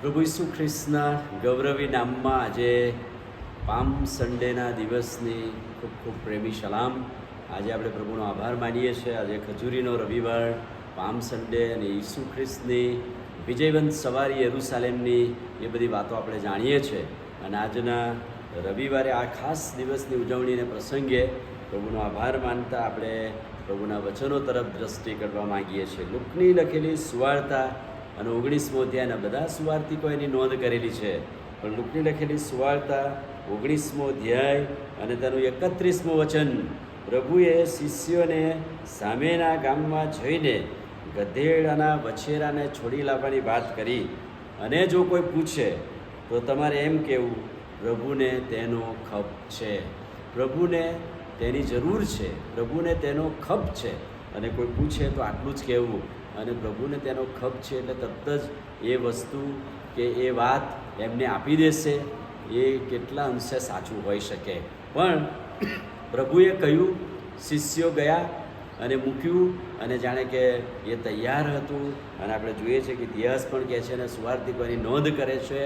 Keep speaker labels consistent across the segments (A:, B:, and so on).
A: પ્રભુ ઈસુ ખ્રિસ્તના ગૌરવી નામમાં આજે પામ સન્ડેના દિવસની ખૂબ ખૂબ પ્રેમી સલામ. આજે આપણે પ્રભુનો આભાર માનીએ છીએ. આજે ખજૂરીનો રવિવાર, પામ સન્ડે અને ઈસુ ખ્રિસ્તની વિજયવંત સવારી યરુસાલેમની એ બધી વાતો આપણે જાણીએ છીએ. અને આજના રવિવારે આ ખાસ દિવસની ઉજવણીને પ્રસંગે પ્રભુનો આભાર માનતા આપણે પ્રભુના વચનો તરફ દ્રષ્ટિ કરવા માગીએ છીએ. લુકની લખેલી સુવાર્તા અને 19મો અધ્યાયના બધા સુવાર્તિકો એની નોંધ કરેલી છે, પણ લુકની લખેલી સુવાર્તા 19મો અધ્યાય અને તેનું 31મું વચન, પ્રભુએ શિષ્યોને સામેના ગામમાં જઈને ગધેડાના વછેરાને છોડી લાવવાની વાત કરી. અને જો કોઈ પૂછે તો તમારે એમ કહેવું, પ્રભુને તેનો ખપ છે, પ્રભુને તેની જરૂર છે, પ્રભુને તેનો ખપ છે. અને કોઈ પૂછે તો આટલું જ કહેવું. અને પ્રભુને તેનો ખપ છે એટલે તરત જ એ વસ્તુ કે એ વાત એમને આપી દેશે. એ કેટલા અંશે સાચું હોઈ શકે. પણ પ્રભુએ કહ્યું, શિષ્યો ગયા અને મૂક્યું, અને જાણે કે એ તૈયાર હતું. અને આપણે જોઈએ છીએ કે ઇતિહાસ પણ કહે છે અને સુવાર્તિકોની નોંધ કરે છે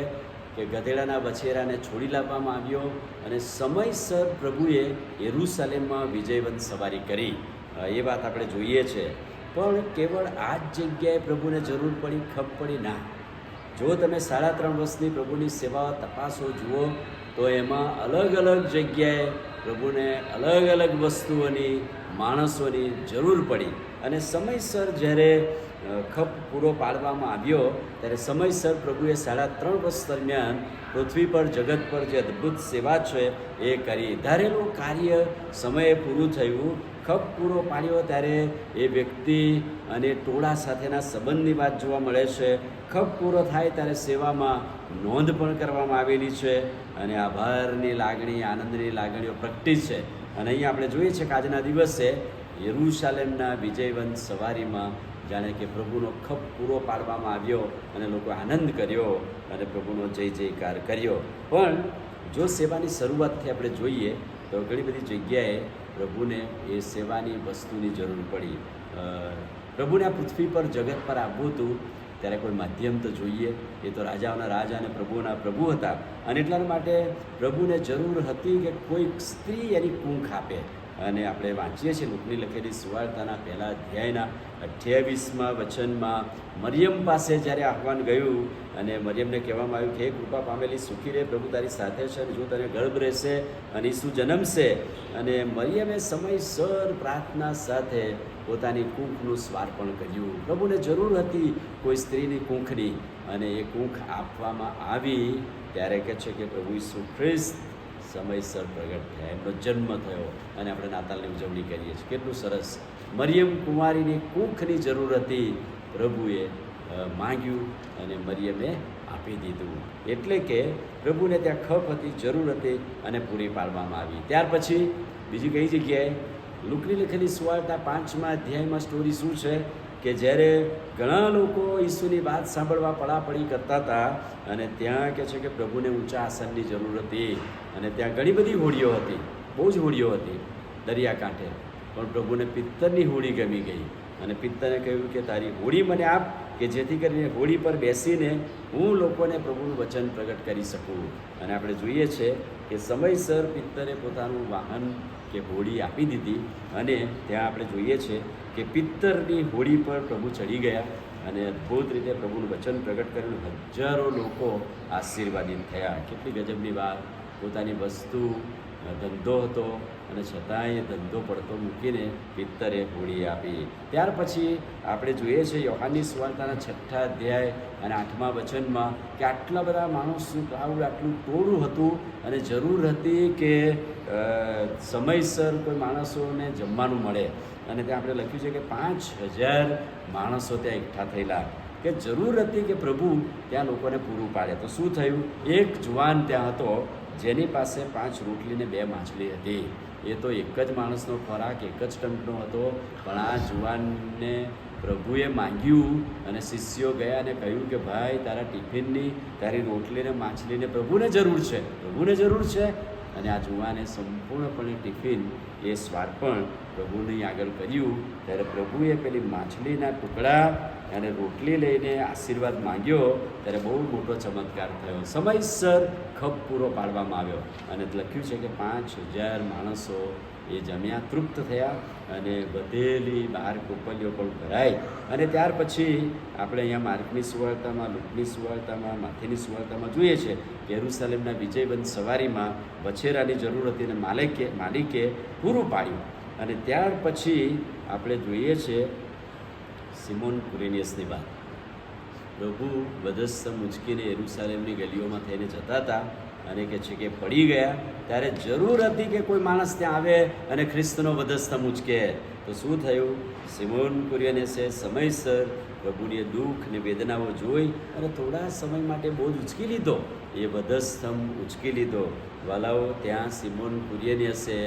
A: કે ગધેડાના વછેરાને છોડી લાવવામાં આવ્યો અને સમયસર પ્રભુએ યરુસાલેમમાં વિજયવંત સવારી કરી. એ વાત આપણે જોઈએ છે. પણ કેવળ આ જ જગ્યાએ પ્રભુને જરૂર પડી, ખપ પડી ના. જો તમે 3.5 વર્ષની પ્રભુની સેવા તપાસો, જુઓ તો એમાં અલગ અલગ જગ્યાએ પ્રભુને અલગ અલગ વસ્તુઓની, માણસોની જરૂર પડી. અને સમયસર જ્યારે ખપ પૂરો પાડવામાં આવ્યો ત્યારે સમયસર પ્રભુએ 3.5 વર્ષ દરમિયાન પૃથ્વી પર, જગત પર જે અદ્ભુત સેવા છે એ કરી. ધારેલું કાર્ય સમયે પૂરું થયું. ખપ પૂરો પાડ્યો ત્યારે એ વ્યક્તિ અને ટોળા સાથેના સંબંધની વાત જોવા મળે છે. ખપ પૂરો થાય ત્યારે સેવામાં નોંધ પણ કરવામાં આવેલી છે અને આભારની લાગણી, આનંદની લાગણીઓ પ્રગટી છે. અને અહીંયા આપણે જોઈએ છીએ કે આજના દિવસે યરુશાલેમના વિજયવંત સવારીમાં જાણે કે પ્રભુનો ખપ પૂરો પાડવામાં આવ્યો અને લોકો આનંદ કર્યો અને પ્રભુનો જય જયકાર કર્યો. પણ જો સેવાની શરૂઆતથી આપણે જોઈએ તો ઘણી બધી જગ્યાએ પ્રભુને એ સેવાની વસ્તુની જરૂર પડી. પ્રભુને આ પૃથ્વી પર, જગત પર આવવું હતું ત્યારે કોઈ માધ્યમ તો જોઈએ. એ તો રાજાઓના રાજા અને પ્રભુઓના પ્રભુ હતા. અને એટલા માટે પ્રભુને જરૂર હતી કે કોઈક સ્ત્રી એની કૂંખ આપે. અને આપણે વાંચીએ છીએ લુકની લખેલી સુવાર્તાના 1 અધ્યાયના 28મા વચનમાં મરિયમ પાસે જ્યારે આહવાન ગયું અને મરિયમને કહેવામાં આવ્યું કે હે કૃપા પામેલી, સુખી રહે, પ્રભુ તારી સાથે છે અને જો તને ગર્ભ રહેશે અને ઈસુ જન્મશે. અને મરિયમે સમયસર પ્રાર્થના સાથે પોતાની કૂંખનું સ્વાર્પણ કર્યું. પ્રભુને જરૂર હતી કોઈ સ્ત્રીની કૂંખની, અને એ કૂંખ આપવામાં આવી. ત્યારે કહે છે કે પ્રભુ ઈસુ ખ્રિસ્ત સમયસર પ્રગટ થયા, એમનો જન્મ થયો અને આપણે નાતાલની ઉજવણી કરીએ છીએ. કેટલું સરસ! મરિયમ કુંવારીની કૂંખની જરૂર હતી, પ્રભુએ માંગ્યું અને મરિયમે આપી દીધું. એટલે કે પ્રભુને ત્યાં ખપ હતી, જરૂર હતી અને પૂરી પાડવામાં આવી. ત્યાર પછી બીજી કઈ જગ્યાએ લુકની લખેલી સુવાર્તા 5મા અધ્યાયમાં સ્ટોરી શું છે કે જ્યારે ઘણા લોકો ઈસુની વાત સાંભળવા પડાપડી કરતા હતા અને ત્યાં કહે છે કે પ્રભુને ઊંચા આસનની જરૂર હતી. અને ત્યાં ઘણી બધી હોડીઓ હતી, બહુ જ હોડીઓ હતી દરિયાકાંઠે. પણ પ્રભુને પિત્તરની હોડી ગમી ગઈ અને પિત્તરે કહ્યું કે તારી હોડી મને આપ, કે જેથી કરીને હોડી પર બેસીને હું લોકોને પ્રભુનું વચન પ્રગટ કરી શકું. અને આપણે જોઈએ છે કે સમયસર પિત્તરે પોતાનું વાહન કે હોડી આપી દીધી. અને ત્યાં આપણે જોઈએ છે કે પિત્તરની હોડી પર પ્રભુ ચડી ગયા અને અદ્ભુત રીતે પ્રભુનું વચન પ્રગટ કર્યું. હજારો લોકો આશીર્વાદિત થયા. કેટલી ગજબની વાત! પોતાની વસ્તુ, ધંધો હતો અને છતાંય ધંધો પડતો મૂકીને પિત્તરે હોડી આપી. ત્યાર પછી આપણે જોઈએ છીએ યોહાનની સુવાર્તાના 6 અધ્યાય અને 8મા વચનમાં કે આટલા બધા માણસનું ક્રાઉડ, આટલું ટોળું હતું અને જરૂર હતી કે સમયસર કોઈ માણસોને જમવાનું મળે. અને ત્યાં આપણે લખ્યું છે કે 5000 માણસો ત્યાં એકઠા થયેલા, કે જરૂર હતી કે પ્રભુ ત્યાં લોકોને પૂરું પાડે. તો શું થયું? એક જુવાન ત્યાં હતો જેની પાસે 5 રોટલી ને 2 માછલી હતી. એ તો એક જ માણસનો ખોરાક, એક જ ટંકનો હતો. પણ આ જુવાનને પ્રભુએ માંગ્યું અને શિષ્યો ગયા અને કહ્યું કે ભાઈ, તારા ટિફિનની, તારી રોટલીને માછલીને પ્રભુને જરૂર છે, પ્રભુને જરૂર છે. અને આ જુવાને સંપૂર્ણપણે ટિફિન એ સ્વાર્પણ પ્રભુની આગળ કર્યું ત્યારે પ્રભુએ પેલી માછલીના ટુકડા અને રોટલી લઈને આશીર્વાદ માંગ્યો ત્યારે બહુ મોટો ચમત્કાર થયો. સમયસર ખપ પૂરો પાડવામાં આવ્યો અને લખ્યું છે કે 5,000 માણસો એ જમ્યા, તૃપ્ત થયા અને બધેલી બહાર કોપલીઓ પણ ભરાઈ. અને ત્યાર પછી આપણે અહીંયા માર્કની સુવાર્તામાં, લુકની સુવાર્તામાં, માથેની સુવાર્તામાં જોઈએ છે કે યરુશલેમના વિજયવંત સવારીમાં વછેરાની જરૂર હતી અને માલિકે પૂરું પાડ્યું. અને ત્યાર પછી આપણે જોઈએ છે સિમોન કુરેનિયસની વાત. પ્રભુ વધસ્તંભ ઉંચકીને યરુશલેમની ગલીઓમાં થઈને જતા હતા અને કે છે કે પડી ગયા ત્યારે જરૂર હતી કે કોઈ માણસ ત્યાં આવે અને ખ્રિસ્તનો વધસ્તંભ ઉંચકે. તો શું થયું? સિમોન કુરિયનેસે સમયસર પ્રભુની દુઃખ ને વેદનાઓ જોઈ અને થોડા સમય માટે બહુ જ ઉંચકી લીધો, એ વધસ્તંભ ઉંચકી લીધો. વાલાઓ, ત્યાં સિમોન કુરિયનેસે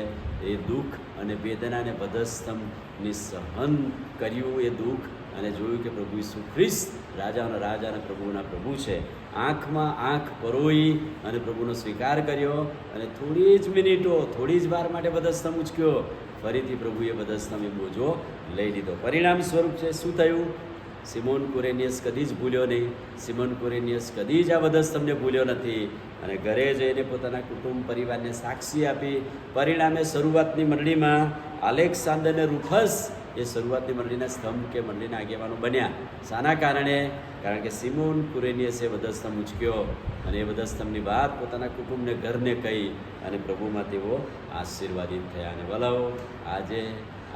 A: એ દુઃખ અને વેદનાને વધસ્તંભની સહન કર્યું, એ દુઃખ, અને જોયું કે પ્રભુ ઈસુ ખ્રિસ્ત રાજાઓના રાજા અને પ્રભુના પ્રભુ છે. આંખમાં આંખ પરોઈ અને પ્રભુનો સ્વીકાર કર્યો અને થોડી જ મિનિટો, થોડી જ વાર માટે વધસ્તંભ ઉંચક્યો. ફરીથી પ્રભુએ વધસ્તંભ એ બોજો લઈ લીધો. પરિણામ સ્વરૂપ છે શું થયું? સિમોન કુરેનિયસ કદી જ ભૂલ્યો નહીં. સિમોન કુરેનિયસ કદી જ આ વધસ્તંભને ભૂલ્યો નથી અને ઘરે જઈને પોતાના કુટુંબ પરિવારને સાક્ષી આપી. પરિણામે શરૂઆતની મંડળીમાં અલેક્સાન્ડર અને રૂફસ એ શરૂઆતની મંડળીના સ્તંભ કે મંડળીના આગેવાનો બન્યા. શાના કારણે? કારણ કે સિમોન કુરેનિયસે વધસ્તંભ ઉંચક્યો અને એ વધસ્તંભની વાત પોતાના કુટુંબને, ઘરને કહી અને પ્રભુમાં તેઓ આશીર્વાદિત થયા. અને વલાઓ, આજે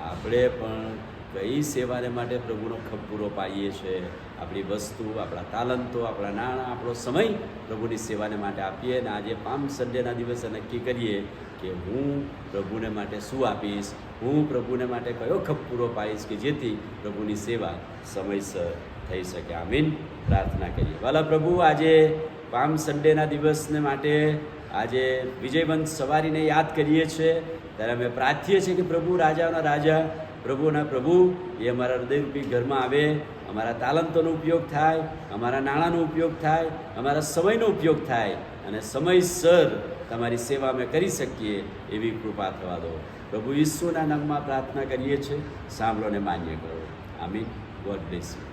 A: આપણે પણ કઈ સેવાને માટે પ્રભુનો ખપ પૂરો પાડીએ છીએ? આપણી વસ્તુ, આપણા તાલંતો, આપણા નાણાં, આપણો સમય પ્રભુની સેવાને માટે આપીએ. અને આજે પામ સન્ડેના દિવસે નક્કી કરીએ કે હું પ્રભુને માટે શું આપીશ, હું પ્રભુને માટે કયો ખપ પૂરો પાડીશ કે જેથી પ્રભુની સેવા સમયસર થઈ શકે. આમીન. પ્રાર્થના કરીએ. વાલા પ્રભુ, આજે પામ સન્ડેના દિવસને માટે આજે વિજયવંત સવારીને યાદ કરીએ છીએ ત્યારે અમે પ્રાર્થીએ છીએ કે પ્રભુ રાજાઓના રાજા, પ્રભુના પ્રભુ એ અમારા હૃદયરૂપી ઘરમાં આવે, અમારા તાલંતોનો ઉપયોગ થાય, અમારા નાણાંનો ઉપયોગ થાય, અમારા સમયનો ઉપયોગ થાય અને સમયસર તમારી સેવા અમે કરી શકીએ એવી કૃપા થવા દો. પ્રભુ ઈસુના નામમાં પ્રાર્થના કરીએ છીએ. સાંભળો ને માન્ય કરો. આમીન. God bless you.